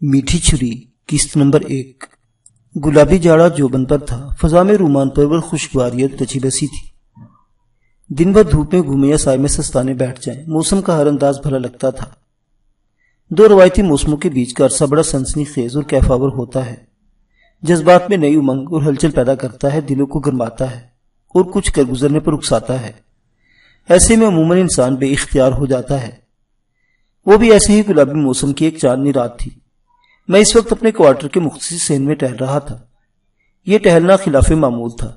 میٹھی چھری قسط نمبر 1۔ گلابی جاڑا جوبن پر تھا، فضا میں رومان پرور خوشگواریت رچی بسی تھی۔ دن بھر دھوپ میں گھومے یا سائے میں سستانے بیٹھ جائیں، موسم کا ہر انداز بھلا لگتا تھا۔ دو روایتی موسموں کے بیچ کا عرصہ بڑا سنسنی خیز اور کیفاور ہوتا ہے، جذبات میں نئی امنگ اور ہلچل پیدا کرتا ہے، دلوں کو گرماتا ہے اور کچھ کر گزرنے پر اکساتا ہے۔ ایسے میں عموماً انسان بے اختیار ہو جاتا ہے۔ وہ بھی ایسے ہی گلابی موسم کی ایک چاندنی رات تھی۔ میں اس وقت اپنے کوارٹر کے مختصر صحن میں ٹہل رہا تھا۔ یہ ٹہلنا خلاف معمول تھا۔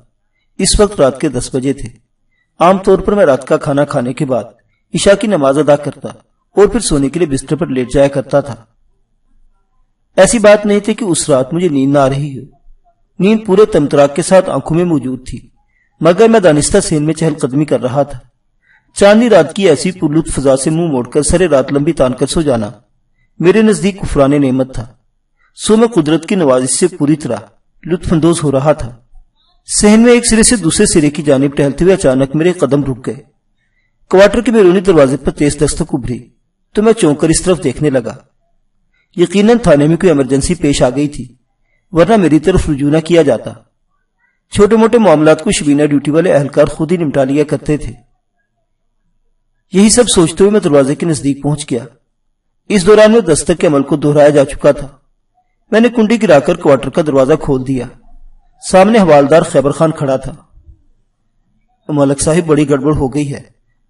اس وقت رات کے 10 بجے تھے۔ عام طور پر میں رات کا کھانا کھانے کے بعد عشاء کی نماز ادا کرتا اور پھر سونے کے لیے بستر پر لیٹ جایا کرتا تھا۔ ایسی بات نہیں تھی کہ اس رات مجھے نیند نہ آ رہی ہو۔ نیند پورے تمتراک کے ساتھ آنکھوں میں موجود تھی، مگر میں دانستہ صحن میں چہل قدمی کر رہا تھا۔ چاندنی رات کی ایسی پرلطف فضا سے منہ موڑ کر سرے رات لمبی تان کر سو جانا میرے نزدیک کفران نعمت تھا۔ سو میں قدرت کی نوازش سے پوری طرح لطف اندوز ہو رہا تھا۔ صحن میں ایک سرے سے دوسرے سرے کی جانب ٹہلتے ہوئے اچانک میرے قدم رک گئے۔ کوارٹر کے بیرونی دروازے پر تیز دستک ابھری تو میں چونک کر اس طرف دیکھنے لگا۔ یقیناً تھانے میں کوئی ایمرجنسی پیش آ گئی تھی، ورنہ میری طرف رجوع نہ کیا جاتا۔ چھوٹے موٹے معاملات کو شبینہ ڈیوٹی والے اہلکار خود ہی نمٹا لیا کرتے تھے۔ یہی سب سوچتے ہوئے میں دروازے کے نزدیک پہنچ گیا۔ اس دوران میں دستک کے عمل کو دہرایا جا چکا تھا۔ میں نے کنڈی گرا کر کوارٹر کا دروازہ کھول دیا۔ سامنے حوالدار خیبر خان کھڑا تھا۔ ملک صاحب، بڑی گڑبڑ ہو گئی ہے،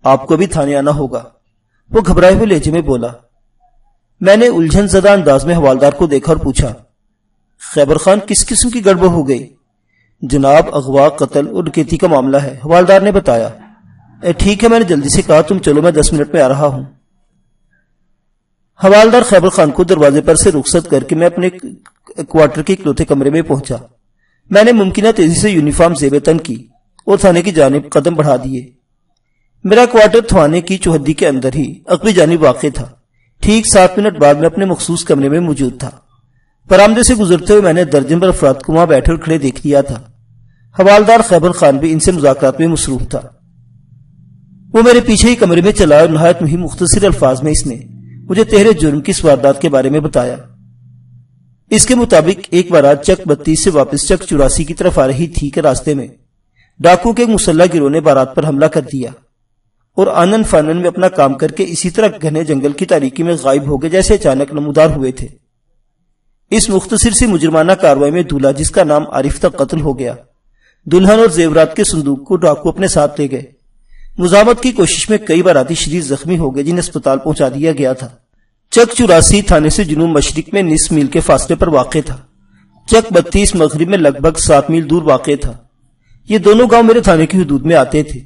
آپ کو بھی تھانے آنا ہوگا، وہ گھبرائے ہوئے لہجے میں بولا۔ میں نے الجھن زدہ انداز میں حوالدار کو دیکھا اور پوچھا، خیبر خان، کس قسم کی گڑبڑ ہو گئی؟ جناب، اغوا، قتل اور ڈکیتی کا معاملہ ہے، حوالدار نے بتایا۔ ٹھیک ہے، میں نے جلدی سے کہا، تم چلو، میں 10 منٹ میں آ رہا ہوں۔ حوالدار خیبر خان کو دروازے پر سے رخصت کر کے میں اپنے کوارٹر کے اکلوتے کمرے میں پہنچا۔ میں نے ممکنہ تیزی سے یونیفارم زیب تن کی اور تھانے کی جانب قدم بڑھا دیے۔ میرا کوارٹر تھانے کی چوہدی کے اندر ہی عقبی جانب واقع تھا۔ ٹھیک 7 منٹ بعد میں اپنے مخصوص کمرے میں موجود تھا۔ برآمدے سے گزرتے ہوئے میں نے درجن بھر افراد کو وہاں بیٹھے اور کھڑے دیکھ لیا تھا۔ حوالدار خیبر خان بھی ان سے مذاکرات میں مصروف تھا۔ وہ میرے پیچھے ہی کمرے میں چلا اور نہایت مہم مختصر الفاظ میں اس نے مجھے تہرے جرم کی اس واردات کے بارے میں بتایا۔ اس کے مطابق ایک بارات چک 32 سے واپس چک 84 کی طرف آ رہی تھی کہ راستے میں ڈاکو کے ایک مسلح گروہ نے بارات پر حملہ کر دیا اور آنن فانن میں اپنا کام کر کے اسی طرح گھنے جنگل کی تاریکی میں غائب ہو گئے جیسے اچانک نمودار ہوئے تھے۔ اس مختصر سی مجرمانہ کارروائی میں دولہا، جس کا نام عارف تھا، قتل ہو گیا۔ دلہن اور زیورات کے صندوق کو ڈاکو اپنے ساتھ لے گئے۔ مزاحمت کی کوشش میں کئی باراتی شدید زخمی ہو گئے، جنہیں اسپتال پہنچا دیا گیا تھا۔ چک 84 تھانے سے جنوب مشرق میں 90 میل کے فاصلے پر واقع تھا۔ چک 32 مغرب میں لگ بھگ 7 میل دور واقع تھا۔ یہ دونوں گاؤں میرے تھانے کی حدود میں آتے تھے۔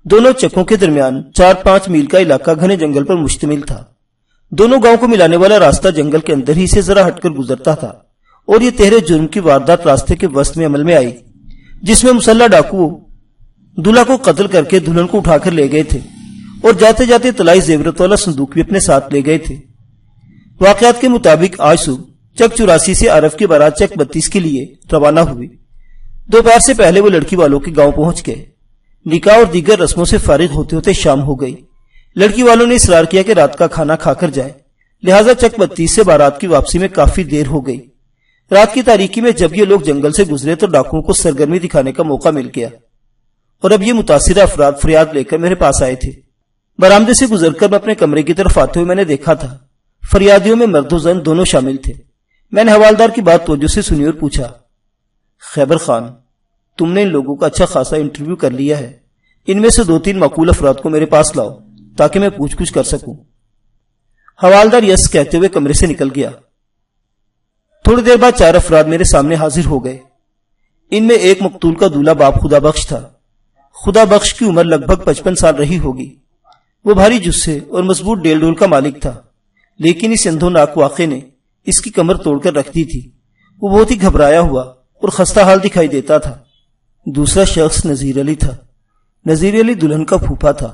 دونوں چکوں کے درمیان 4-5 میل کا علاقہ گھنے جنگل پر مشتمل تھا۔ دونوں گاؤں کو ملانے والا راستہ جنگل کے اندر ہی سے ذرا ہٹ کر گزرتا تھا اور یہ تہرے جرم کی واردات راستے کے وسط میں عمل میں آئی، جس میں مسلح ڈاکو دولہا کو قتل کر کے دلہن کو اٹھا کر لے گئے تھے اور جاتے جاتے طلائی زیورت والا صندوق بھی اپنے ساتھ لے گئے تھے۔ واقعات کے مطابق آج صبح چک 84 سے عارف کی بارات چک 32 کے لیے روانہ ہوئی۔ دوپہر سے پہلے وہ لڑکی والوں کے گاؤں پہنچ گئے۔ نکاح اور دیگر رسموں سے فارغ ہوتے ہوتے شام ہو گئی۔ لڑکی والوں نے اصرار کیا کہ رات کا کھانا کھا کر جائے، لہٰذا چک 32 سے بارات کی واپسی میں کافی دیر ہو گئی۔ رات کی تاریکی میں جب یہ لوگ جنگل سے گزرے تو ڈاکوؤں کو سرگرمی دکھانے کا موقع مل گیا اور اب یہ متاثرہ افراد فریاد لے کر میرے پاس آئے تھے۔ برآمدے سے گزر کر میں اپنے کمرے کی طرف آتے ہوئے میں نے دیکھا تھا فریادیوں میں مرد و زن دونوں شامل تھے۔ میں نے حوالدار کی بات توجہ سے سنی اور پوچھا، خیبر خان، تم نے ان لوگوں کا اچھا خاصا انٹرویو کر لیا ہے، ان میں سے 2-3 معقول افراد کو میرے پاس لاؤ تاکہ میں پوچھ گچھ کر سکوں۔ حوالدار یس کہتے ہوئے کمرے سے نکل گیا۔ تھوڑی دیر بعد 4 افراد میرے سامنے حاضر ہو گئے۔ ان میں ایک مقتول کا دولہا باپ خدا بخش تھا۔ خدا بخش کی عمر لگ بھگ 55 سال رہی ہوگی۔ وہ بھاری جثے اور مضبوط ڈیل ڈول کا مالک تھا، لیکن اس اندھوناک واقعے نے اس کی کمر توڑ کر رکھ دی تھی۔ وہ بہت ہی گھبرایا ہوا اور خستہ حال دکھائی دیتا تھا۔ دوسرا شخص نذیر علی تھا۔ نذیر علی دلہن کا پھوپھا تھا۔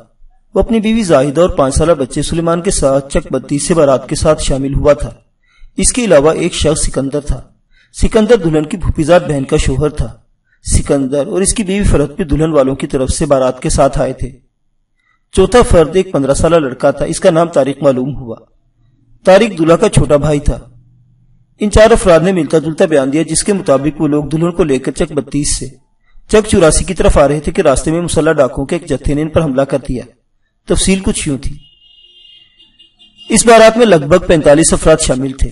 وہ اپنی بیوی زاہدہ اور 5 سالہ بچے سلیمان کے ساتھ چک 32 سے بارات کے ساتھ شامل ہوا تھا۔ اس کے علاوہ ایک شخص سکندر تھا۔ سکندر دلہن کی پھوپھیزاد بہن کا شوہر تھا۔ سکندر اور اس کی بیوی فرحت بھی دلہن والوں کی طرف سے بارات کے ساتھ آئے تھے۔ چوتھا فرد ایک 15 سالہ لڑکا تھا، اس کا نام طارق معلوم ہوا۔ طارق دلہا کا چھوٹا بھائی تھا۔ ان 4 افراد نے ملتا جلتا بیان دیا، جس کے مطابق وہ لوگ دلہن کو لے کر چک 32 سے چک 84 کی طرف آ رہے تھے کہ راستے میں مسلح ڈاکوؤں کے ایک جتھے نے ان پر حملہ کر دیا۔ تفصیل کچھ یوں تھی۔ اس بارات میں لگ بھگ 45 افراد شامل تھے۔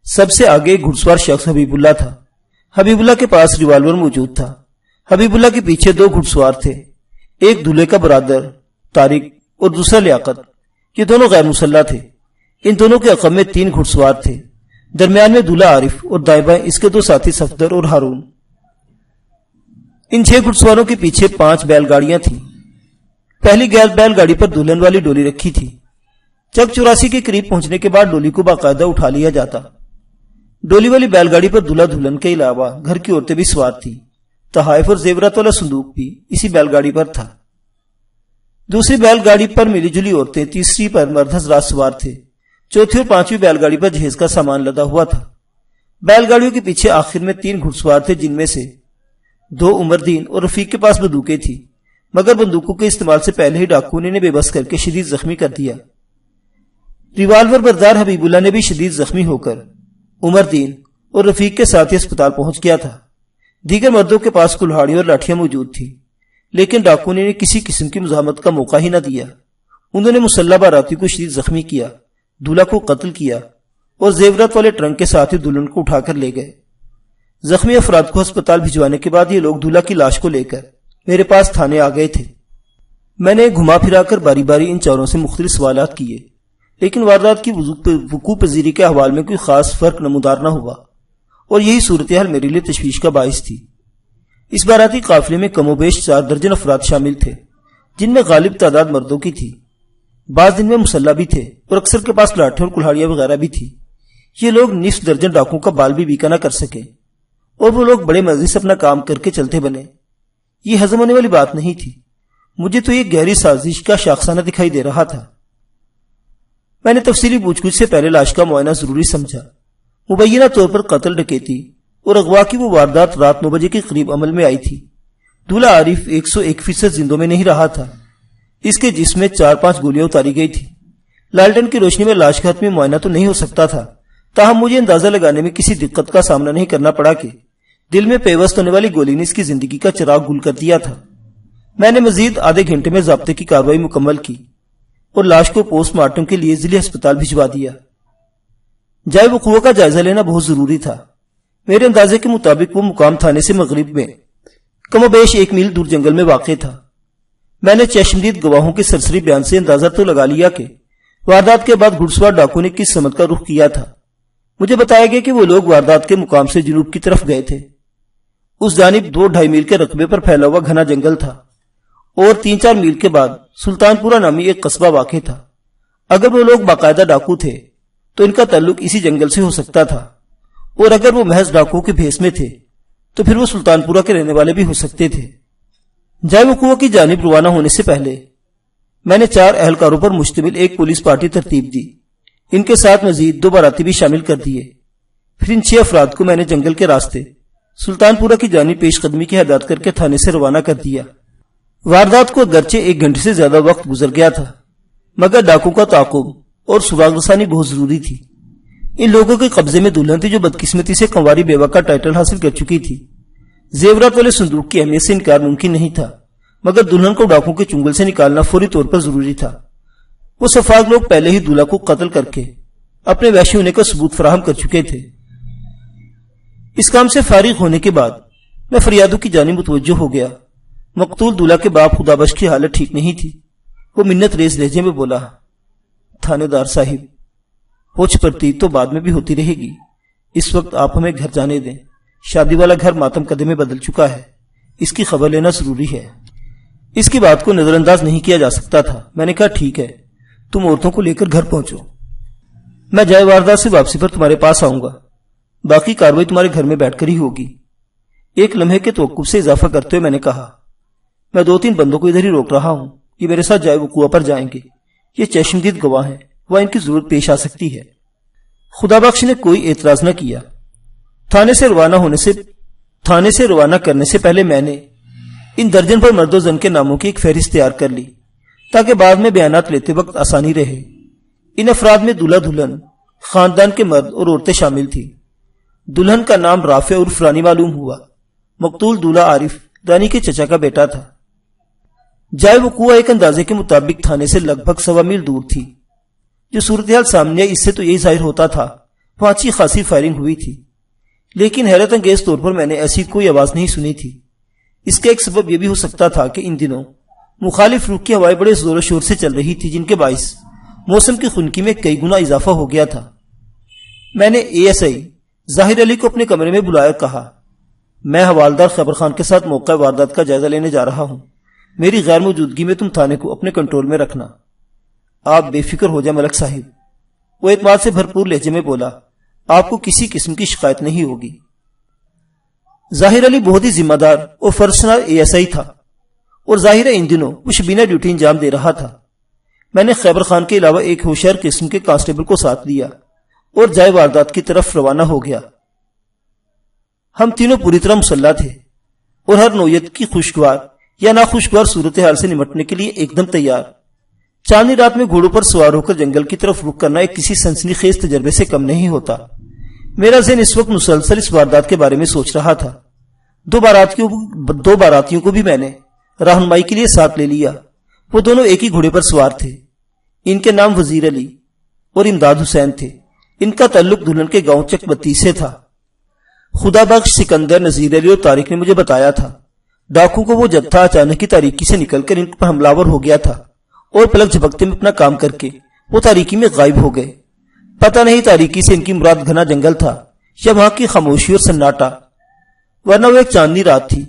سب سے آگے ایک گھڑ سوار شخص حبیب اللہ تھا۔ حبیب اللہ کے پاس ریوالور موجود تھا۔ حبیب اللہ کے پیچھے 2 گھڑ سوار تھے، ایک دولہے کا برادر طارق اور دوسرا لیاقت۔ یہ دونوں غیر مسلح تھے۔ ان دونوں کے عقب میں 3 گھڑ سوار تھے، درمیان میں دولہا عارف اور دائیں بائیں اس کے 2 ساتھی صفدر اور ہارون۔ ان 6 گھڑ سواروں کے پیچھے 5 بیل گاڑیاں تھیں۔ پہلی بیل گاڑی پر دلہن والی ڈولی رکھی تھی۔ چک 84 کے قریب پہنچنے کے بعد ڈولی کو باقاعدہ اٹھا لیا جاتا۔ ڈولی والی بیل گاڑی پر دلہا دلہن کے علاوہ گھر کی عورتیں بھی سوار تھیں۔ تحائف اور زیورات والا صندوق بھی اسی بیل گاڑی پر تھا۔ دوسری بیل گاڑی پر ملی جلی عورتیں، تیسری پر مرد حضرات سوار تھے، چوتھی اور 5ویں بیل گاڑی پر جہیز کا سامان لدا ہوا تھا۔ بیل گاڑیوں کے پیچھے آخر میں 3 گھڑ سوار تھے، جن میں سے 2 عمر دین اور رفیق کے پاس بندوقیں تھیں، مگر بندوقوں کے استعمال سے پہلے ہی ڈاکو نے انہیں بے بس کر کے شدید زخمی کر دیا۔ ریوالور بردار حبیب اللہ نے بھی شدید زخمی ہو کر عمر دین اور رفیق کے ساتھ ہی اسپتال پہنچ گیا تھا۔ دیگر مردوں کے پاس کلہاڑیاں اور لاٹھیاں موجود تھیں، لیکن ڈاکو نے کسی قسم کی مزاحمت کا موقع ہی نہ دیا۔ انہوں نے مسلح باراتی کو شدید زخمی کیا، دولہا کو قتل کیا اور زیورات والے ٹرنک کے ساتھ ہی دلہن کو اٹھا کر لے گئے۔ زخمی افراد کو ہسپتال بھجوانے کے بعد یہ لوگ دولہا کی لاش کو لے کر میرے پاس تھانے آ گئے تھے۔ میں نے گھما پھرا کر باری باری ان چاروں سے مختلف سوالات کیے، لیکن واردات کی وقوع پذیری کے حوال میں کوئی خاص فرق نمودار نہ ہوا، اور یہی صورتحال میرے لیے تشویش کا باعث تھی۔ اس باراتی قافلے میں کم و بیش 4 درجن افراد شامل تھے، جن میں غالب تعداد مردوں کی تھی۔ بعض دن میں مسلح بھی تھے اور اکثر کے پاس لاٹھیں اور کلہاڑیاں وغیرہ بھی تھی۔ یہ لوگ نصف درجن ڈاکوں کا بال بھی بیکا نہ کر سکے، اور وہ لوگ بڑے مزے سے اپنا کام کر کے چلتے بنے۔ یہ ہضم ہونے والی بات نہیں تھی۔ مجھے تو یہ گہری سازش کا شاخسانہ دکھائی دے رہا تھا۔ میں نے تفصیلی پوچھ گچھ سے پہلے لاش کا معائنہ ضروری سمجھا۔ مبینہ طور پر قتل، ڈکیتی اور اغوا کی وہ واردات رات 9 بجے کے قریب عمل میں آئی تھی۔ دولہا عارف 101% زندوں میں نہیں رہا تھا۔ اس کے جسم میں 4-5 گولیاں اتاری گئی تھی۔ لالٹن کی روشنی میں لاش کا حتمی معائنہ تو نہیں ہو سکتا تھا، تاہم مجھے اندازہ لگانے میں کسی دقت کا سامنا نہیں کرنا پڑا کہ دل میں پیوست ہونے والی گولی نے اس کی زندگی کا چراغ گل کر دیا تھا۔ میں نے مزید آدھے گھنٹے میں ضابطے کی کارروائی مکمل کی اور لاش کو پوسٹ مارٹم کے لیے ضلع ہسپتال بھجوا دیا۔ جائے وقوع کا جائزہ لینا بہت ضروری تھا۔ میرے اندازے کے مطابق وہ مقام تھانے سے مغرب میں کم و بیش 1 میل دور جنگل میں واقع تھا۔ میں نے چشمدید گواہوں کے سرسری بیان سے اندازہ تو لگا لیا کہ واردات کے بعد گھڑسوار ڈاکو نے کس سمت کا رخ کیا تھا۔ مجھے بتایا گیا کہ وہ لوگ واردات کے مقام سے جنوب کی طرف گئے تھے۔ اس جانب 2-2.5 میل کے رقبے پر پھیلا ہوا گھنا جنگل تھا، اور 3-4 میل کے بعد سلطان پورہ نامی ایک قصبہ واقع تھا۔ اگر وہ لوگ باقاعدہ ڈاکو تھے تو ان کا تعلق اسی جنگل سے ہو سکتا تھا، اور اگر وہ محض ڈاکو کے بھیس میں تھے تو پھر وہ سلطان پورہ کے رہنے والے بھی ہو سکتے تھے۔ جائے وقوع کی جانب روانہ ہونے سے پہلے میں نے 4 اہلکاروں پر مشتمل ایک پولیس پارٹی ترتیب دی۔ ان کے ساتھ مزید 2 باراتی بھی شامل کر دیے۔ پھر ان 6 افراد کو میں نے جنگل کے راستے سلطان پورہ کی جانب پیش قدمی کی ہدایت کر کے تھانے سے روانہ کر دیا۔ واردات کو اگرچہ 1 گھنٹے سے زیادہ وقت گزر گیا تھا، مگر ڈاکو کا تعاقب اور سراغ رسانی بہت ضروری تھی۔ ان لوگوں کے قبضے میں دلہن تھی جو بدقسمتی سے کنواری بیوہ کا ٹائٹل حاصل کر چکی تھی۔ زیورات والے صندوق کی اہمیت سے انکار ممکن نہیں تھا، مگر دلہن کو ڈاکو کے چنگل سے نکالنا فوری طور پر ضروری تھا۔ وہ سفاق لوگ پہلے ہی دولہا کو قتل کر کے اپنے وحشی ہونے کا ثبوت فراہم کر چکے تھے۔ اس کام سے فارغ ہونے کے بعد میں فریادوں کی جانب متوجہ ہو گیا۔ مقتول دولہا کے باپ خدا بخش کی حالت ٹھیک نہیں تھی۔ وہ منت ریز لہجے میں بولا، تھانے دار صاحب، پوچھ پرتی تو بعد میں بھی ہوتی رہے گی، اس وقت آپ ہمیں گھر جانے دیں۔ شادی والا گھر ماتم قدے میں بدل چکا ہے، اس کی خبر لینا ضروری ہے۔ اس کی بات کو نظر انداز نہیں کیا جا سکتا تھا۔ میں نے کہا، ٹھیک ہے، تم عورتوں کو لے کر گھر پہنچو، میں جائے واردات سے واپسی پر تمہارے پاس آؤں گا، باقی کاروائی تمہارے گھر میں بیٹھ کر ہی ہوگی۔ ایک لمحے کے توقف سے اضافہ کرتے ہوئے میں نے کہا، میں 2-3 بندوں کو ادھر ہی روک رہا ہوں، یہ میرے ساتھ جائے وقوع پر جائیں گے، یہ چشمدید گواہ ہیں، وہ ان کی ضرورت پیش آ سکتی ہے۔ خدا بخش نے کوئی اعتراض نہ کیا۔ تھانے سے روانہ کرنے سے پہلے میں نے ان درجن پر مرد و زن کے ناموں کی ایک فہرست تیار کر لی، تاکہ بعد میں بیانات لیتے وقت آسانی رہے۔ ان افراد میں دولہا دلہن، خاندان کے مرد اور عورتیں شامل تھیں۔ دلہن کا نام رافع عرف رانی معلوم ہوا۔ مقتول دولہا عارف رانی کے چچا کا بیٹا تھا۔ جائے وقوع ایک اندازے کے مطابق تھانے سے لگ بھگ 1.25 میل دور تھی۔ جو صورتحال سامنے آئی اس سے تو یہی ظاہر ہوتا تھا وہاں اچھی خاصی فائرنگ ہوئی تھی، لیکن حیرت انگیز طور پر میں نے ایسی کوئی آواز نہیں سنی تھی۔ اس کا ایک سبب یہ بھی ہو سکتا تھا کہ ان دنوں مخالف رخ کی ہوائیں بڑے زور و شور سے چل رہی تھی، جن کے باعث موسم کی خنکی میں کئی گنا اضافہ ہو گیا تھا۔ میں نے ASI ظاہر علی کو اپنے کمرے میں بلایا اور کہا، میں حوالدار خیبر خان کے ساتھ موقع واردات کا جائزہ لینے جا رہا ہوں۔ میری غیر موجودگی میں تم تھانے کو اپنے کنٹرول میں رکھنا۔ آپ بے فکر ہو جائیں ملک صاحب، وہ اعتماد سے بھرپور لہجے میں بولا، آپ کو کسی قسم کی شکایت نہیں ہوگی۔ ظاہر علی بہت ہی ذمہ دار اور فرسنال ASI تھا، اور ظاہر ان دنوں وہ شبینہ ڈیوٹی انجام دے رہا تھا۔ میں نے خیبر خان کے علاوہ ایک ہوشیار قسم کے کانسٹیبل کو ساتھ لیا اور جائے واردات کی طرف روانہ ہو گیا۔ ہم تینوں پوری طرح مسلح تھے اور ہر نوعیت کی خوشگوار یا ناخوشگوار صورتحال سے نمٹنے کے لیے ایک دم تیار۔ چاندنی رات میں گھوڑوں پر سوار ہو کر جنگل کی طرف رخ کرنا ایک کسی سنسنی خیز تجربے سے کم نہیں ہوتا۔ میرا ذہن اس وقت مسلسل اس واردات کے بارے میں سوچ رہا تھا۔ دو باراتیوں کو بھی میں نے رہنمائی کے لیے ساتھ لے لیا۔ وہ دونوں ایک ہی گھوڑے پر سوار تھے۔ ان کے نام وزیر علی اور امداد حسین تھے۔ ان کا تعلق دلہن کے گاؤں چک بتی سے تھا۔ خدا بخش، سکندر، نذیر علی اور طارق نے مجھے بتایا تھا ڈاکو کو وہ جتھا اچانک کی تاریکی سے نکل کر ان پر حملہ ہو گیا تھا اور پلک جھپکتے میں اپنا کام کر کے وہ تاریکی میں غائب ہو گئے۔ پتہ نہیں تاریکی سے ان کی مراد گھنا جنگل تھا یا وہاں کی خاموشی اور سناٹا، ورنہ وہ ایک چاندنی رات تھی۔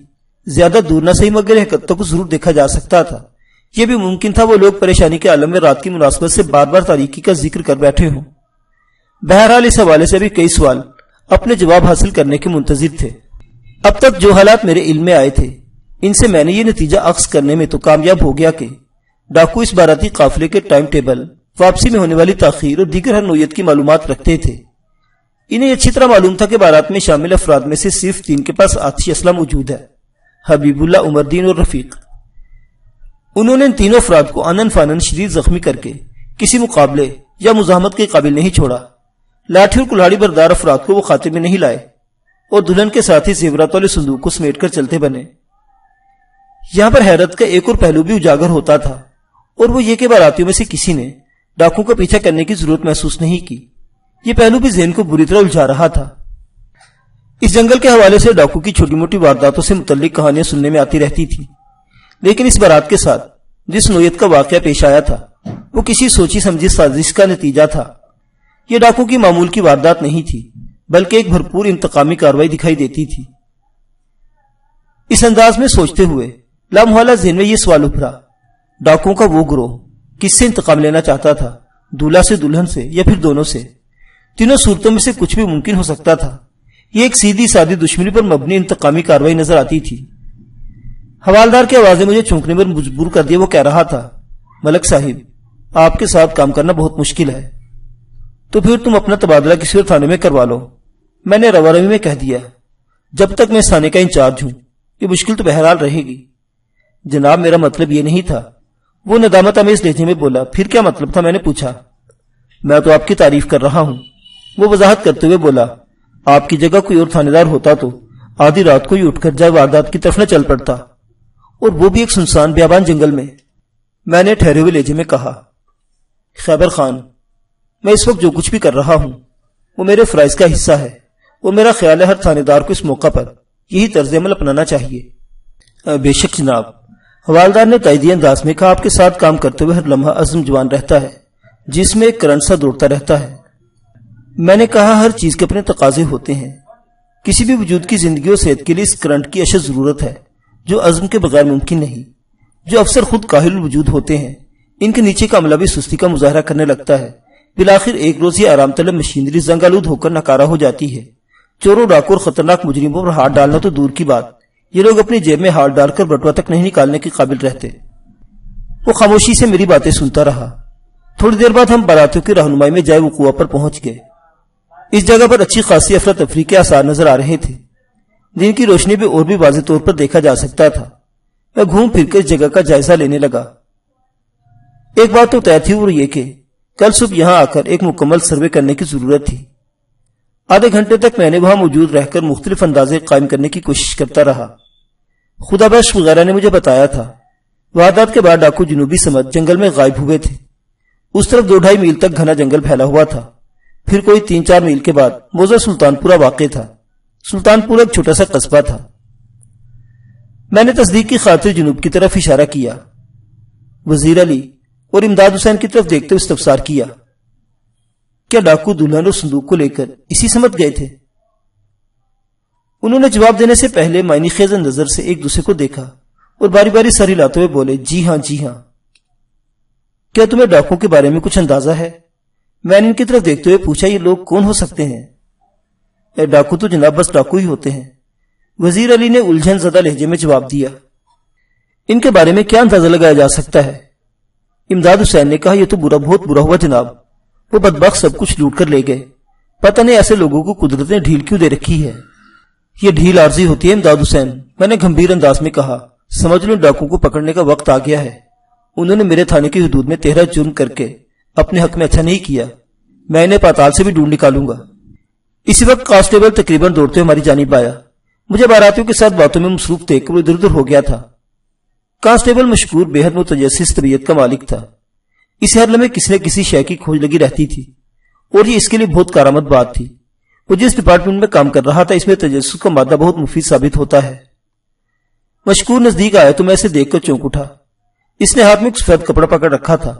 زیادہ دور نہ صحیح مگر حقیقتوں کو ضرور دیکھا جا سکتا تھا۔ یہ بھی ممکن تھا وہ لوگ پریشانی کے عالم میں رات کی مناسبت سے بار بار تاریکی کا ذکر کر بیٹھے ہوں۔ بہرحال اس حوالے سے بھی کئی سوال اپنے جواب حاصل کرنے کے منتظر تھے۔ اب تک جو حالات میرے علم میں آئے تھے ان سے میں نے یہ نتیجہ اخذ کرنے میں تو کامیاب ہو گیا کہ ڈاکو اس باراتی قافلے کے ٹائم ٹیبل، واپسی میں ہونے والی تاخیر اور دیگر ہر نوعیت کی معلومات رکھتے تھے۔ انہیں اچھی طرح معلوم تھا کہ بارات میں شامل افراد میں سے صرف 3 کے پاس آتشی اسلحہ موجود ہے، حبیب اللہ، عمر دین اور رفیق۔ انہوں نے ان تینوں افراد کو آنن فانن شدید زخمی کر کے کسی مقابلے یا مزاحمت کے قابل نہیں چھوڑا۔ لاٹھی اور کلہاڑی بردار افراد کو وہ خاطر میں نہیں لائے اور دلہن کے ساتھ ہی زیورات والے صندوق کو سمیٹ کر چلتے بنے۔ یہاں پر حیرت کا ایک اور پہلو بھی اجاگر ہوتا تھا، اور وہ یہ کہ باراتیوں میں سے کسی نے ڈاکو کا پیچھا کرنے کی ضرورت محسوس نہیں کی۔ یہ پہلو بھی ذہن کو بری طرح الجھا رہا تھا۔ اس جنگل کے حوالے سے ڈاکو کی چھوٹی موٹی وارداتوں سے متعلق کہانیاں سننے میں آتی رہتی تھی، لیکن اس بارات کے ساتھ جس نوعیت کا واقعہ پیش آیا تھا وہ کسی سوچی سمجھی سازش کا نتیجہ تھا۔ یہ ڈاکو کی معمول کی واردات نہیں تھی، بلکہ ایک بھرپور انتقامی کارروائی دکھائی دیتی تھی۔ اس انداز میں سوچتے ہوئے لامحالہ ذہن میں یہ سوال ابھرا، ڈاکوؤں کا وہ گروہ کس سے انتقام لینا چاہتا تھا؟ دولہا سے، دلہن سے، یا پھر دونوں سے؟ تینوں صورتوں میں سے کچھ بھی ممکن ہو سکتا تھا۔ یہ ایک سیدھی سادی دشمنی پر مبنی انتقامی کارروائی نظر آتی تھی۔ حوالدار کی آوازیں مجھے چونکنے پر مجبور کر دیا۔ وہ کہہ رہا تھا، ملک صاحب، آپ کے ساتھ کام کرنا بہت مشکل ہے، تو پھر تم اپنا تبادلہ کسی اور تھانے میں کروا لو۔ میں نے روا روی میں کہہ دیا، جب تک میں اس تھانے کا انچارج ہوں یہ مشکل تو بہرحال رہے گی۔ جناب، میرا مطلب یہ نہیں تھا، وہ ندامت امیز لہجے میں بولا۔ پھر کیا مطلب تھا؟ میں نے پوچھا۔ میں تو آپ کی تعریف کر رہا ہوں، وہ وضاحت کرتے ہوئے بولا۔ آپ کی جگہ کوئی اور تھانے دار ہوتا تو آدھی رات کو ہی اٹھ کر جائے واردات کی طرف نہ چل پڑتا، اور وہ بھی ایک سنسان بیابان جنگل میں۔ میں نے ٹھہرے ہوئے لہجے میں کہا، خیبر خان، میں اس وقت جو کچھ بھی کر رہا ہوں وہ میرے فرائض کا حصہ ہے، اور میرا خیال ہے ہر تھانے دار کو اس موقع پر یہی طرز عمل اپنانا چاہیے۔ بے شک جناب، حوالدار نے تائیدی انداز میں کہا۔ آپ کے ساتھ کام کرتے ہوئے ہر لمحہ عزم جوان رہتا ہے، جس میں ایک کرنٹ سا دوڑتا رہتا ہے۔ میں نے کہا، ہر چیز کے اپنے تقاضے ہوتے ہیں۔ کسی بھی وجود کی زندگی اور صحت کے لیے اس کرنٹ کی اشد ضرورت ہے، جو عزم کے بغیر ممکن نہیں۔ جو افسر خود کاہل الوجود ہوتے ہیں، ان کے نیچے کا عملہ بھی سستی کا مظاہرہ کرنے لگتا ہے۔ بالآخر ایک روز یہ آرام طلب مشینری زنگ آلود ہو کر ناکارہ ہو جاتی ہے۔ چوروں، ڈاکو اور خطرناک مجرموں پر ہاتھ ڈالنا تو دور کی بات، یہ لوگ اپنی جیب میں ہاتھ ڈال کر بٹوا تک نہیں نکالنے کے قابل رہتے۔ وہ خاموشی سے میری باتیں سنتا رہا۔ تھوڑی دیر بعد ہم باراتیوں کی رہنمائی میں جائے وقوع پر پہنچ گئے۔ اس جگہ پر اچھی خاصی افراتفری کے آثار نظر آ رہے تھے، جن کی روشنی بھی اور بھی واضح طور پر دیکھا جا سکتا تھا۔ میں گھوم پھر کر اس جگہ کا جائزہ لینے لگا۔ ایک بات تو طے تھی، اور یہ کہ کل صبح یہاں آ کر ایک مکمل سروے کرنے کی ضرورت تھی۔ آدھے گھنٹے تک میں نے وہاں موجود رہ کر مختلف اندازے قائم کرنے کی کوشش کرتا رہا۔ خدا بخش وغیرہ نے مجھے بتایا تھا واردات کے بعد ڈاکو جنوبی سمت جنگل میں غائب ہوئے تھے۔ اس طرف 2-2.5 میل تک گھنا جنگل پھیلا ہوا تھا۔ پھر کوئی 3-4 میل کے بعد موزہ سلطان پورہ واقع تھا۔ سلطان پورہ ایک چھوٹا سا قصبہ تھا۔ میں نے تصدیق کی خاطر جنوب کی طرف اشارہ کیا۔ وزیر علی اور امداد حسین کی طرف دیکھتے ہوئے استفسار کیا، کیا ڈاکو دلہن اور صندوق کو لے کر اسی سمت گئے تھے؟ انہوں نے جواب دینے سے پہلے معنی خیز نظر سے ایک دوسرے کو دیکھا اور باری باری سر ہلاتے ہوئے بولے، جی ہاں جی ہاں۔ کیا تمہیں ڈاکو کے بارے میں کچھ اندازہ ہے؟ میں نے ان کی طرف دیکھتے ہوئے پوچھا، یہ لوگ کون ہو سکتے ہیں؟ اے ڈاکو تو جناب بس ڈاکو ہی ہوتے ہیں، وزیر علی نے الجھن زدہ لہجے میں جواب دیا۔ ان کے بارے میں کیا اندازہ لگایا جا سکتا ہے؟ امداد حسین نے کہا، یہ تو بہت برا ہوا جناب، وہ بدبخت سب کچھ لوٹ کر لے گئے۔ پتہ نہیں ایسے لوگوں کو قدرت نے ڈھیل کیوں دے رکھی ہے۔ یہ ڈھیل عارضی ہوتی ہے امداد حسین، میں نے گمبھیر انداز میں کہا۔ سمجھ لو ڈاکو کو پکڑنے کا وقت آ گیا ہے۔ انہوں نے میرے تھانے کی حدود میں 13 جرم کر کے اپنے حق میں اچھا نہیں کیا۔ میں انہیں پاتال سے بھی ڈھونڈ نکالوں گا۔ اسی وقت کانسٹیبل تقریباً دوڑتے ہماری جانب آیا۔ مجھے باراتیوں کے ساتھ باتوں میں مصروف دیکھ کر وہ ادھر ادھر ہو گیا تھا۔ کانسٹیبل مشکور بے حد متجسس طبیعت کا مالک تھا۔ اسے ہر لمحے کسی نہ کسی شے کی کھوج لگی رہتی تھی اور یہ اس کے لیے بہت کارآمد بات تھی۔ وہ جس ڈپارٹمنٹ میں کام کر رہا تھا اس میں تجسس کا مادہ بہت مفید ثابت ہوتا ہے۔ مشکور نزدیک آیا تو میں اسے دیکھ کر چونک اٹھا۔ اس نے ہاتھ میں ایک سفید کپڑا پکڑ رکھا تھا۔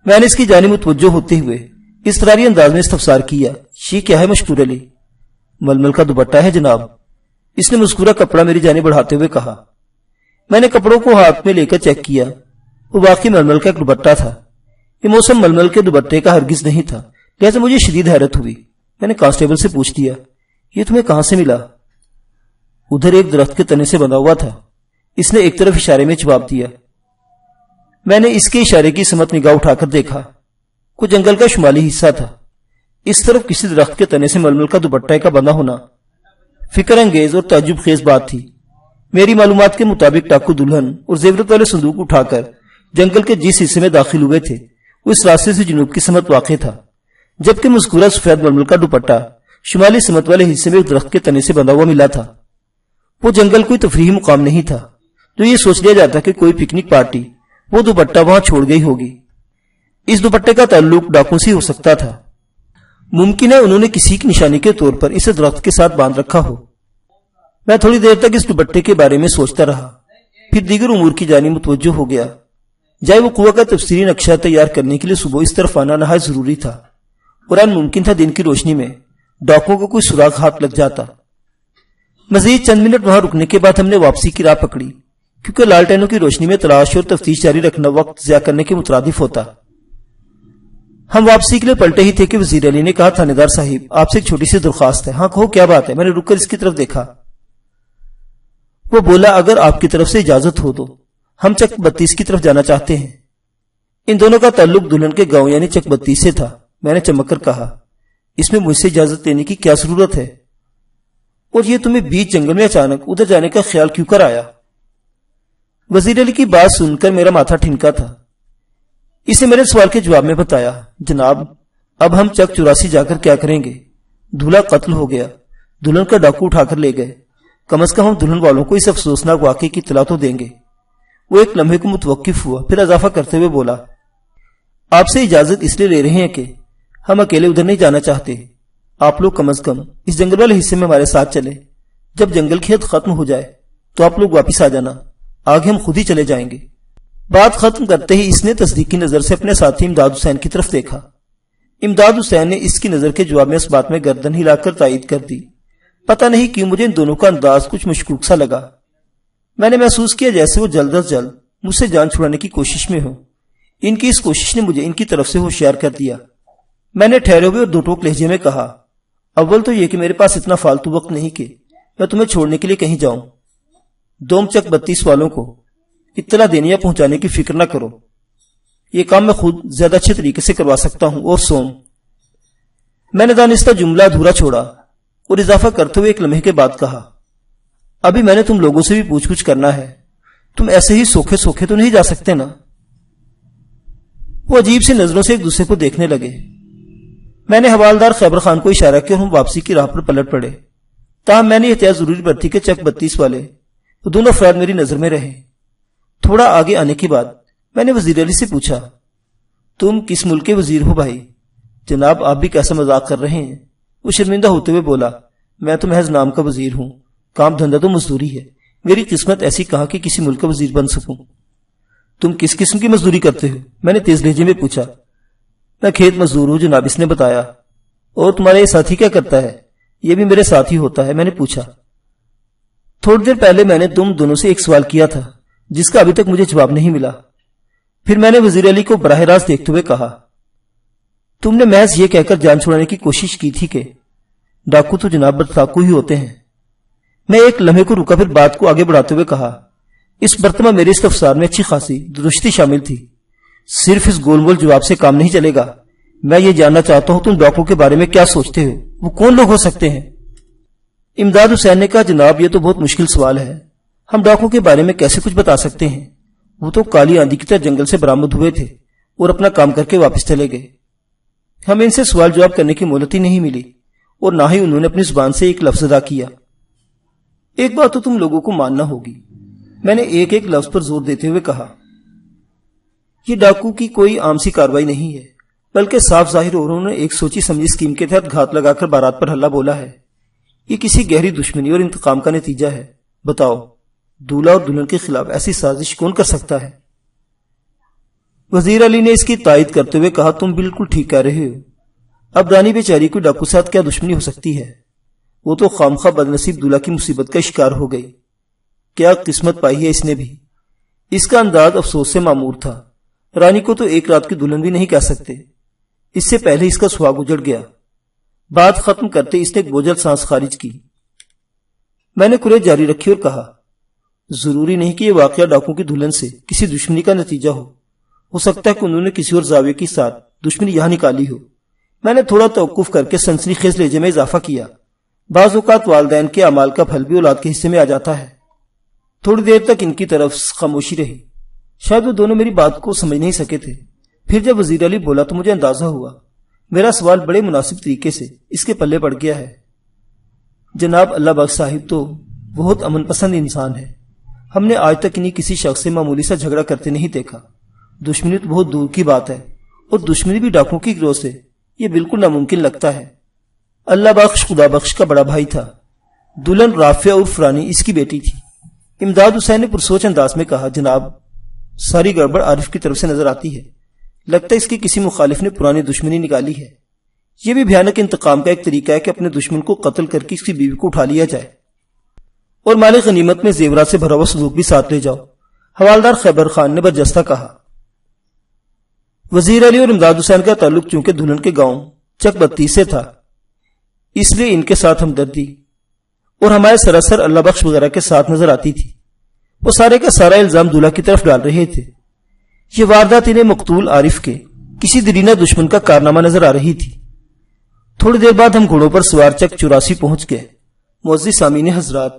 میں نے اس کی جانب متوجہ ہوتے ہوئے اضطراری انداز میں استفسار کیا، یہ کیا ہے مشکور علی؟ ململ کا دوپٹہ ہے جناب، اس نے مذکورہ کپڑا میری جانب بڑھاتے ہوئے کہا۔ میں نے کپڑوں کو ہاتھ میں لے کر چیک کیا، وہ واقعی ململ کا ایک دوپٹہ تھا۔ یہ موسم ململ کے دوپٹے کا ہرگز نہیں تھا، لہذا مجھے شدید حیرت ہوئی۔ میں نے کانسٹیبل سے پوچھ دیا، یہ تمہیں کہاں سے ملا؟ ادھر ایک درخت کے تنے سے بندھا ہوا تھا، اس نے ایک طرف اشارے میں جواب دیا۔ میں نے اس کے اشارے کی سمت نگاہ اٹھا کر دیکھا، کوئی جنگل کا شمالی حصہ تھا۔ اس طرف کسی درخت کے تنے سے ململ کا دوپٹہ کا بندھا ہونا فکر انگیز اور تعجب خیز بات تھی۔ میری معلومات کے مطابق ڈاکو دلہن اور زیورت والے صندوق اٹھا کر جنگل کے جس حصے میں داخل ہوئے تھے وہ اس راستے سے جنوب کی سمت واقع تھا، جبکہ مذکورہ سفید ململ کا دوپٹہ شمالی سمت والے حصے میں ایک درخت کے تنے سے بندھا ہوا ملا تھا۔ وہ جنگل کوئی تفریحی مقام نہیں تھا جو یہ سوچ لیا جاتا کہ کوئی پکنک پارٹی وہ دوپٹہ وہاں چھوڑ گئی ہوگی۔ اس دوپٹے کا تعلق ڈاکو سے ہو سکتا تھا۔ ممکن ہے انہوں نے کسی کی نشانی کے طور پر اسے درخت کے ساتھ باندھ رکھا ہو۔ میں تھوڑی دیر تک اس دوپٹے کے بارے میں سوچتا رہا، پھر دیگر امور کی جانب متوجہ ہو گیا۔ جائے وقوع کا تفصیلی نقشہ تیار کرنے کے لیے صبح اس طرف آنا نہایت ضروری تھا، اور ممکن تھا دن کی روشنی میں ڈاکو کو کوئی سراغ ہاتھ لگ جاتا۔ مزید چند منٹ وہاں رکنے کے بعد ہم نے واپسی کی راہ پکڑی، کیونکہ لالٹینوں کی روشنی میں تلاش اور تفتیش جاری رکھنا وقت ضیاع کرنے کے مترادف ہوتا۔ ہم واپسی کے لیے پلٹے ہی تھے کہ وزیر علی نے کہا، تھانے دار صاحب آپ سے ایک چھوٹی سی درخواست ہے۔ ہاں کہو کیا بات ہے؟ میں نے رک کر اس کی طرف دیکھا۔ وہ بولا، اگر آپ کی طرف سے اجازت ہو تو ہم چک 32 کی طرف جانا چاہتے ہیں۔ ان دونوں کا تعلق دلہن کے گاؤں یعنی چک 32 سے تھا۔ میں نے چمک کر کہا، اس میں مجھ سے اجازت لینے کی کیا ضرورت ہے؟ اور یہ تمہیں بیچ جنگل میں اچانک ادھر جانے کا خیال کیوں کر آیا؟ وزیر علی کی بات سن کر میرا ماتھا ٹھنکا تھا۔ اسے میرے سوال کے جواب میں بتایا، جناب اب ہم چک 84 جا کر کیا کریں گے؟ دولہا قتل ہو گیا، دلہن کا ڈاکو اٹھا کر لے گئے، کم از کم ہم دلہن والوں کو اس افسوسناک واقعے کی اطلاع تو دیں گے۔ وہ ایک لمحے کو متوقف ہوا، پھر اضافہ کرتے ہوئے بولا، آپ سے اجازت اس لیے لے رہے ہیں کہ ہم اکیلے ادھر نہیں جانا چاہتے۔ آپ لوگ کم از کم اس جنگل والے حصے میں ہمارے ساتھ چلیں۔ جب جنگل کی حد ختم ہو جائے تو آپ لوگ واپس آ جانا، آگے ہم خود ہی چلے جائیں گے۔ بات ختم کرتے ہی اس نے تصدیقی نظر سے اپنے ساتھی امداد حسین کی طرف دیکھا۔ امداد حسین نے اس کی نظر کے جواب میں اس بات میں گردن ہلا کر تائید کر دی۔ پتہ نہیں کیوں مجھے ان دونوں کا انداز کچھ مشکوک سا لگا۔ میں نے محسوس کیا جیسے وہ جلد از جلد مجھ سے جان چھڑانے کی کوشش میں ہو۔ ان کی اس کوشش نے مجھے ان کی طرف سے ہوشیار کر دیا۔ میں نے ٹھہرے ہوئے اور دو ٹوک لہجے میں کہا، اول تو یہ کہ میرے پاس اتنا فالتو وقت نہیں کہ میں تمہیں چھوڑنے کے لیے کہیں جاؤں۔ دوم چک 32 والوں کو اطلاع دینے یا پہنچانے کی فکر نہ کرو، یہ کام میں خود زیادہ اچھے طریقے سے کروا سکتا ہوں۔ اور سوم، میں نے دانستہ جملہ ادھورا چھوڑا اور اضافہ کرتے ہوئے ایک لمحے کے بعد کہا، ابھی میں نے تم لوگوں سے بھی پوچھ گچھ کرنا ہے، تم ایسے ہی سوکھے سوکھے تو نہیں جا سکتے نا؟ وہ عجیب سی نظروں سے ایک دوسرے کو دیکھنے لگے۔ میں نے حوالدار خیبر خان کو اشارہ کیا اور ہم واپسی کی راہ پر پلٹ پڑے۔ تاہم میں نے احتیاط ضروری برتی کہ چک 32 والے وہ دونوں افراد میری نظر میں رہے۔ تھوڑا آگے آنے کے بعد میں نے وزیر علی سے پوچھا، تم کس ملک کے وزیر ہو بھائی؟ جناب آپ بھی کیسا مذاق کر رہے ہیں؟ وہ شرمندہ ہوتے ہوئے بولا، میں تو محض نام کا وزیر ہوں، کام دھندہ تو مزدوری ہے، میری قسمت ایسی کہاں کہ کسی ملک کا وزیر بن سکوں۔ تم کس قسم کی مزدوری کرتے ہو؟ میں نے تیز لہجے میں پوچھا۔ میں کھیت مزدور ہوں جناب، اس نے بتایا۔ اور تمہارا یہ ساتھی کیا کرتا ہے؟ یہ بھی میرے ساتھ ہی ہوتا ہے، میں نے پوچھا۔ تھوڑی دیر پہلے میں نے تم دونوں سے ایک سوال کیا تھا جس کا ابھی تک مجھے جواب نہیں ملا۔ پھر میں نے وزیر علی کو براہ راست دیکھتے ہوئے کہا، تم نے محض یہ کہہ کر جان چھڑانے کی کوشش کی تھی کہ ڈاکو تو جناب بدساکو ہی ہوتے ہیں۔ میں ایک لمحے کو رکا، پھر بات کو آگے بڑھاتے ہوئے کہا، اس برتمہ میرے استفسار میں اچھی خاصی درستی شامل تھی، صرف اس گول مول جواب سے کام نہیں چلے گا۔ میں یہ جاننا چاہتا ہوں تم ڈاکو کے بارے میں کیا سوچتے ہو؟ وہ کون لوگ ہو سکتے ہیں؟ امداد حسین نے کہا، جناب یہ تو بہت مشکل سوال ہے، ہم ڈاکو کے بارے میں کیسے کچھ بتا سکتے ہیں؟ وہ تو کالی آندھی کی طرح جنگل سے برآمد ہوئے تھے اور اپنا کام کر کے واپس چلے گئے۔ ہمیں ان سے سوال جواب کرنے کی مہلت ہی نہیں ملی اور نہ ہی انہوں نے اپنی زبان سے ایک لفظ ادا کیا۔ ایک بات تو تم لوگوں کو ماننا ہوگی، میں نے ایک ایک لفظ پر زور دیتے ہوئے کہا، یہ ڈاکو کی کوئی عام سی کاروائی نہیں ہے، بلکہ صاف ظاہر اور انہوں نے ایک سوچی سمجھی اسکیم کے تحت گھات لگا کر بارات پر حلہ بولا ہے۔ یہ کسی گہری دشمنی اور انتقام کا نتیجہ ہے۔ بتاؤ، دولہا اور دلہن کے خلاف ایسی سازش کون کر سکتا ہے؟ وزیر علی نے اس کی تائید کرتے ہوئے کہا، تم بالکل ٹھیک کہہ رہے ہو۔ اب رانی بیچاری کو ڈاکو ساتھ کیا دشمنی ہو سکتی ہے؟ وہ تو خامخواہ بدنصیب دولہا کی مصیبت کا شکار ہو گئی۔ کیا قسمت پائی ہے اس نے بھی۔ اس کا انداز افسوس سے معمور تھا۔ رانی کو تو ایک رات کی دلہن بھی نہیں کہہ سکتے، اس سے پہلے اس کا سہاگ اجڑ گیا۔ بات ختم کرتے اس نے ایک بوجھل سانس خارج کی۔ میں نے کریز جاری رکھی اور کہا، ضروری نہیں کہ یہ واقعہ ڈاکو کی دلہن سے کسی دشمنی کا نتیجہ ہو سکتا ہے کہ انہوں نے کسی اور زاویے کے ساتھ دشمنی یہاں نکالی ہو۔ میں نے تھوڑا توقف کر کے سنسنی خیز لہجے میں اضافہ کیا، بعض اوقات والدین کے اعمال کا پھل بھی اولاد کے حصے میں آ جاتا ہے۔ تھوڑی دیر تک ان کی طرف خاموشی رہی، شاید وہ دونوں میری بات کو سمجھ نہیں سکے تھے۔ پھر جب وزیر علی بولا تو مجھے اندازہ ہوا میرا سوال بڑے مناسب طریقے سے اس کے پلے پڑ گیا ہے۔ جناب اللہ بخش صاحب تو بہت امن پسند انسان ہے، ہم نے آج تک انہیں کسی شخص سے معمولی سا جھگڑا کرتے نہیں دیکھا۔ دشمنی تو بہت دور کی بات ہے، اور دشمنی بھی ڈاکو کی گروہ سے یہ بالکل ناممکن لگتا ہے۔ اللہ بخش خدا بخش کا بڑا بھائی تھا، دلہن رافعہ عرف رانی اس کی بیٹی تھی۔ امداد حسین نے پرسوچ انداز میں کہا، جناب ساری گڑبڑ عارف کی طرف سے نظر آتی ہے، لگتا ہے اس کی کسی مخالف نے پرانی دشمنی نکالی ہے۔ یہ بھی بھیانک انتقام کا ایک طریقہ ہے کہ اپنے دشمن کو قتل کر کے اس کی بیوی کو اٹھا لیا جائے اور مال غنیمت میں زیورات سے بھرا ہوا صندوق بھی ساتھ لے جاؤ، حوالدار خیبر خان نے برجستہ کہا۔ وزیر علی اور امداد حسین کا تعلق چونکہ دلہن کے گاؤں چک 32 سے تھا، اس لیے ان کے ساتھ ہمدردی اور ہمارے سراسر اللہ بخش وغیرہ کے ساتھ نظر آتی تھی۔ وہ سارے کا سارا الزام دولہا کی طرف ڈال رہے تھے۔ یہ واردات انہیں مقتول عارف کے کسی درینہ دشمن کا کارنامہ نظر آ رہی تھی۔ تھوڑی دیر بعد ہم گھوڑوں پر سوار چک 84 پہنچ گئے۔ معزز سامعین حضرات،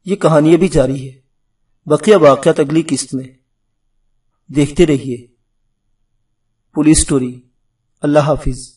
یہ کہانی ابھی جاری ہے، بقیہ واقعات اگلی قسط میں۔ دیکھتے رہیے پولیس سٹوری۔ اللہ حافظ۔